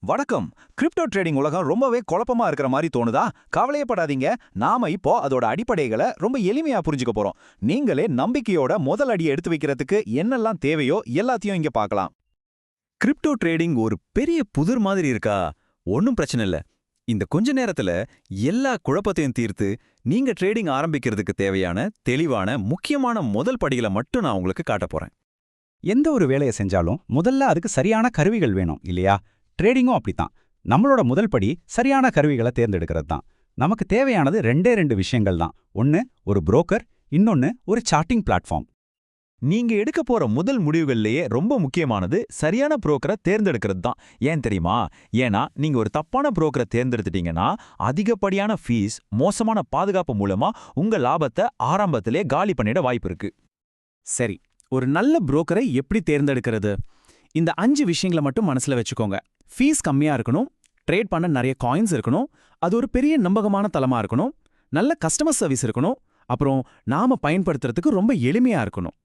வணக்கம். Crypto trading உலகம் ரொம்பவே குழப்பமா இருக்கிற மாதிரி தோணுதா? கவலையப்படாதீங்க. நாம இப்போ அதோட அடிப்படைகளை ரொம்ப எளிமையா புரிஞ்சுக்க போறோம். நீங்களே நம்பிக்கையோட முதல் அடியை எடுத்து வைக்கிறதுக்கு என்னெல்லாம் தேவையோ எல்லாத்தையும் இங்க பார்க்கலாம். கிரிப்டோ ட்ரேடிங் ஒரு பெரிய புதிர் மாதிரி இருக்கா? ஒன்றும் பிரச்சனை இல்ல. இந்த கொஞ்ச நேரத்துல எல்லா குழப்பத்தையும் தீர்த்து நீங்க ட்ரேடிங் ஆரம்பிக்கிறதுக்கு தேவையான தெளிவான முக்கியமான முதல் படிகளை மட்டும் நான் உங்களுக்கு காட்ட போறேன். எந்த ஒரு வேலையை செஞ்சாலும் முதல்ல அதுக்கு சரியான கருவிகள் வேணும் இல்லையா? ட்ரேடிங்கும் அப்படித்தான். நம்மளோட முதல் படி சரியான கருவிகளை தேர்ந்தெடுக்கிறது தான். நமக்கு தேவையானது ரெண்டே விஷயங்கள் தான். ஒன்று ஒரு புரோக்கர், இன்னொன்று ஒரு சார்ட்டிங் பிளாட்ஃபார்ம். நீங்க எடுக்க போற முதல் முடிவுகள்லயே ரொம்ப முக்கியமானது சரியான புரோக்கரை தேர்ந்தெடுக்கிறது தான். ஏன் தெரியுமா? ஏன்னா நீங்க ஒரு தப்பான புரோக்கரை தேர்ந்தெடுத்துட்டீங்கன்னா அதிகப்படியான ஃபீஸ், மோசமான பாதுகாப்பு மூலமா உங்க லாபத்தை ஆரம்பத்திலே காலி பண்ணிட வாய்ப்பு இருக்கு. சரி, ஒரு நல்ல புரோக்கரை எப்படி தேர்ந்தெடுக்கிறது? இந்த 5 விஷயங்களை மட்டும் மனசுல வச்சுக்கோங்க. ஃபீஸ் கம்மியா இருக்கணும், ட்ரேட் பண்ண நிறைய காயின்ஸ் இருக்கணும், அது ஒரு பெரிய நம்பகமான தளமா இருக்கணும், நல்ல கஸ்டமர் சர்வீஸ் இருக்கணும், அப்புறம் நாம பயன்படுத்துறதுக்கு ரொம்ப எளிமையா இருக்கணும்.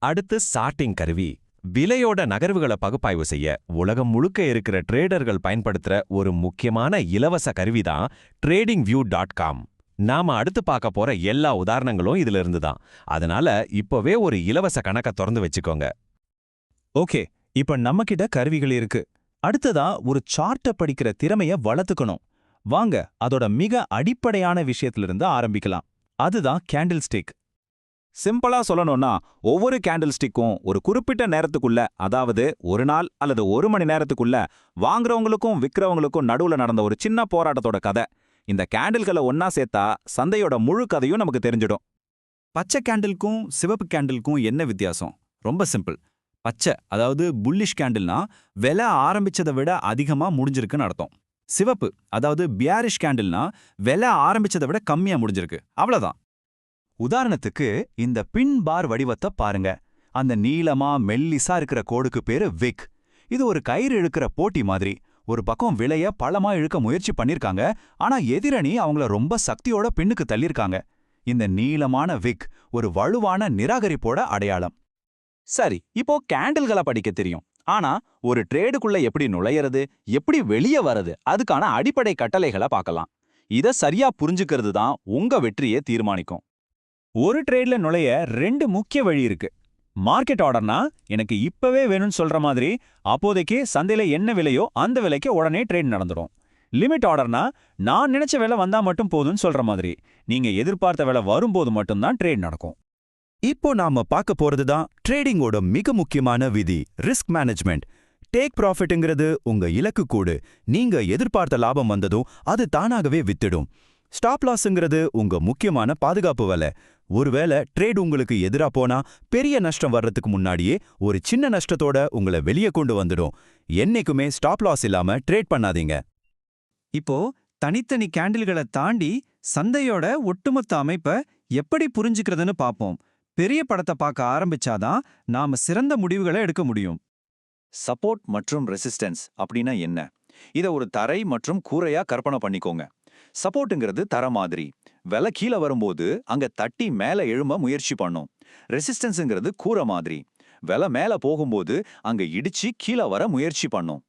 அடுத்து சார்ட்டிங் கருவி. விலையோட நகர்வுகளை பகுப்பாய்வு செய்ய உலகம் முழுக்க இருக்கிற ட்ரேடர்கள் பயன்படுத்துற ஒரு முக்கியமான இலவச கருவிதான் tradingview.com. நாம அடுத்து பார்க்க போற எல்லா உதாரணங்களும் இதுல இருந்து தான். அதனால இப்போவே ஒரு இலவச கணக்கை திறந்து வச்சுக்கோங்க. ஓகே, இப்ப நம்மகிட்ட கருவிகள் இருக்கு. அடுத்ததா ஒரு சார்ட்டை படிக்கிற திறமைய வளர்த்துக்கணும். வாங்க அதோட மிக அடிப்படையான விஷயத்திலிருந்து ஆரம்பிக்கலாம். அதுதான் கேண்டில் ஸ்டிக். சிம்பிளா சொல்லணும்னா, ஒவ்வொரு கேண்டில் ஸ்டிக்கும் ஒரு குறிப்பிட்ட நேரத்துக்குள்ள, அதாவது ஒரு நாள் அல்லது 1 மணி நேரத்துக்குள்ள வாங்குறவங்களுக்கும் விற்கிறவங்களுக்கும் நடுவுல நடந்த ஒரு சின்ன போராட்டத்தோட கதை. இந்த கேண்டில்களை ஒன்னா சேர்த்தா சந்தையோட முழு கதையும் நமக்கு தெரிஞ்சிடும். பச்சை கேண்டிலுக்கும் சிவப்பு கேண்டிலுக்கும் என்ன வித்தியாசம்? ரொம்ப சிம்பிள். பச்சை, அதாவது புல்லிஷ் கேண்டில்னா விலை ஆரம்பிச்சதை விட அதிகமா முடிஞ்சிருக்குன்னு அர்த்தம். சிவப்பு, அதாவது பியாரிஷ் கேண்டில்னா விலை ஆரம்பிச்சதை விட கம்மியா முடிஞ்சிருக்கு, அவ்வளவுதான். உதாரணத்துக்கு இந்த பின் பார் வடிவத்தை பாருங்க. அந்த நீளமா மெல்லிசா இருக்கிற கோடுக்கு பேரு விக். இது ஒரு கயிறு இழுக்கிற போட்டி மாதிரி. ஒரு பக்கம் விலைய பலமா இழுக்க முயற்சி பண்ணிருக்காங்க, ஆனா எதிரணி அவங்கள ரொம்ப சக்தியோட பின்னுக்கு தள்ளிருக்காங்க. இந்த நீளமான விக் ஒரு வலுவான நிராகரிப்போட அடையாளம். சரி, இப்போ கேண்டில்களை படிக்க தெரியும். ஆனா ஒரு ட்ரேடுக்குள்ள எப்படி நுழையிறது, எப்படி வெளியே வர்றது, அதுக்கான அடிப்படை கட்டளைகளை பார்க்கலாம். இத சரியா புரிஞ்சுக்கிறது தான் உங்க வெற்றியை தீர்மானிக்கும். ஒரு ட்ரேட்ல நுழைய 2 முக்கிய வழி இருக்கு. மார்க்கெட் ஆர்டர்னா எனக்கு இப்பவே வேணும்னு சொல்ற மாதிரி அப்போதைக்கு சந்தையில என்ன விலையோ அந்த விலைக்கு உடனே ட்ரேட் நடந்துடும். லிமிட் ஆர்டர்னா நான் நினைச்ச விலை வந்தா மட்டும் போதும்னு சொல்ற மாதிரி நீங்க எதிர்பார்த்த விலை வரும்போது மட்டும்தான் ட்ரேட் நடக்கும். இப்போ நாம பார்க்க போறதுதான் ட்ரேடிங்கோட மிக முக்கியமான விதி, ரிஸ்க் மேனேஜ்மெண்ட். டேக் ப்ராஃபிட்ங்கிறது உங்க இலக்கு கூடு. நீங்க எதிர்பார்த்த லாபம் வந்ததும் அது தானாகவே வித்திடும். ஸ்டாப் லாஸ்ங்கிறது உங்க முக்கியமான பாதுகாப்பு வலை. ஒருவேளை ட்ரேட் உங்களுக்கு எதிரா போனா பெரிய நஷ்டம் வர்றதுக்கு முன்னாடியே ஒரு சின்ன நஷ்டத்தோட உங்களை வெளியே கொண்டு வந்துடும். என்னைக்குமே ஸ்டாப் லாஸ் இல்லாம ட்ரேட் பண்ணாதீங்க. இப்போ தனித்தனி கேண்டில்களை தாண்டி சந்தையோட ஒட்டுமொத்த அமைப்பை எப்படி புரிஞ்சுக்கிறதுன்னு பார்ப்போம். பெரிய படத்தை பார்க்க ஆரம்பிச்சாதான் நாம சிறந்த முடிவுகளை எடுக்க முடியும். சப்போர்ட் மற்றும் ரெசிஸ்டன்ஸ் அப்படின்னா என்ன? இத ஒரு தரை மற்றும் கூரையா கற்பனை பண்ணிக்கோங்க. சப்போர்ட்டுங்கிறது தர மாதிரி. விலை கீழே வரும்போது அங்க தட்டி மேல எழும்ப முயற்சி பண்ணும். ரெசிஸ்டன்ஸுங்கிறது கூரை மாதிரி. விலை மேல போகும்போது அங்க இடிச்சு கீழே வர முயற்சி பண்ணும்.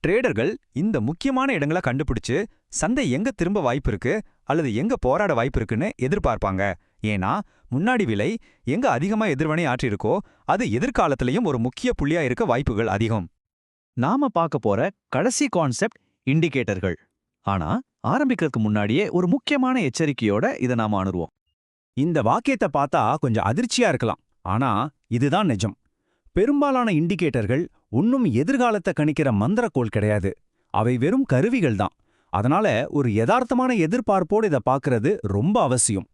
ட்ரேடர்கள் இந்த முக்கியமான இடங்களை கண்டுபிடிச்சு சந்தை எங்க திரும்ப வாய்ப்பு இருக்கு அல்லது எங்க போராட வாய்ப்பு இருக்குன்னு எதிர்பார்ப்பாங்க. ஏன்னா முன்னாடி விலை எங்க அதிகமா எதிர்வினை ஆற்றிருக்கோ அது எதிர்காலத்திலையும் ஒரு முக்கிய புள்ளியா இருக்க வாய்ப்புகள் அதிகம். நாம பார்க்க போற கடைசி கான்செப்ட் இண்டிகேட்டர்கள். ஆனா ஆரம்பிக்கிறதுக்கு முன்னாடியே ஒரு முக்கியமான எச்சரிக்கையோட இதை நாம அணுருவோம். இந்த வாக்கியத்தை பார்த்தா கொஞ்சம் அதிர்ச்சியா இருக்கலாம், ஆனா இதுதான் நிஜம். பெரும்பாலான இண்டிகேட்டர்கள் இன்னும் எதிர்காலத்தை கணிக்கிற மந்திரக்கோள் கிடையாது. அவை வெறும் கருவிகள் தான். அதனால ஒரு யதார்த்தமான எதிர்பார்ப்போடு இதை பார்க்கறது ரொம்ப அவசியம்.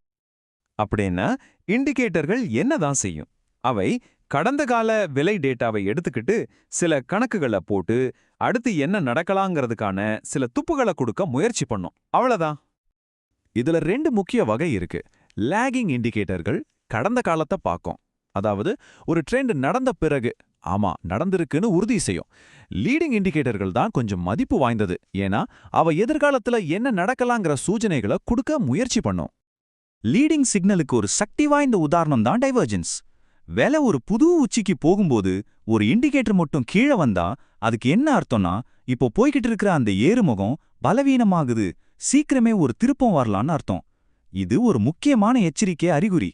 அப்படின்னா இண்டிகேட்டர்கள் என்னதான் செய்யும்? அவை கடந்த கால விலை டேட்டாவை எடுத்துக்கிட்டு சில கணக்குகளை போட்டு அடுத்து என்ன நடக்கலாங்கிறதுக்கான சில துப்புகளை கொடுக்க முயற்சி பண்ணும், அவ்வளவுதான். இதுல 2 முக்கிய வகை இருக்கு. லேகிங் இண்டிகேட்டர்கள் கடந்த காலத்தை பார்க்கும், அதாவது ஒரு ட்ரெண்ட் நடந்த பிறகு ஆமா நடந்திருக்குன்னு உறுதி செய்யும். லீடிங் இண்டிகேட்டர்கள் தான் கொஞ்சம் மதிப்பு வாய்ந்தது, ஏன்னா அவ எதிர்காலத்துல என்ன நடக்கலாங்கிற சூச்சனைகளை கொடுக்க முயற்சி பண்ணும். லீடிங் சிக்னலுக்கு ஒரு சக்தி வாய்ந்த உதாரணம் தான் டைவர்ஜென்ஸ். விலை ஒரு புது உச்சிக்கு போகும்போது ஒரு இண்டிகேட்டர் மட்டும் கீழே வந்தா அதுக்கு என்ன அர்த்தம்னா இப்போ போய்கிட்டு இருக்கிற அந்த ஏறுமுகம் பலவீனமாகுது, சீக்கிரமே ஒரு திருப்பம் வரலான்னு அர்த்தம். இது ஒரு முக்கியமான எச்சரிக்கை அறிகுறி.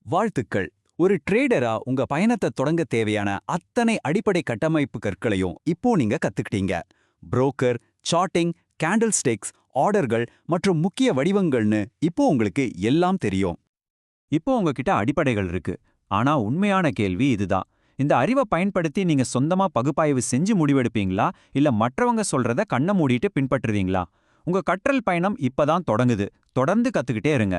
வாழ்த்துக்கள். ஒரு ட்ரேடரா உங்க பயணத்தை தொடங்க தேவையான அத்தனை அடிப்படை கட்டமைப்பு கற்களையும் இப்போ நீங்க கத்துக்கிட்டீங்க. புரோக்கர், சார்ட்டிங், கேண்டில் ஸ்டிக்ஸ், ஆர்டர்கள் மற்றும் முக்கிய வடிவங்கள்னு இப்போ உங்களுக்கு எல்லாம் தெரியும். இப்போ உங்ககிட்ட அடிப்படைகள் இருக்கு. ஆனா உண்மையான கேள்வி இதுதான். இந்த அறிவை பயன்படுத்தி நீங்க சொந்தமா பகுப்பாய்வு செஞ்சு முடிவெடுப்பீங்களா, இல்ல மற்றவங்க சொல்றத கண்ண மூடிட்டு பின்பற்றுவீங்களா? உங்க கற்றல் பயணம் இப்பதான் தொடங்குது. தொடர்ந்து கத்துக்கிட்டே இருங்க.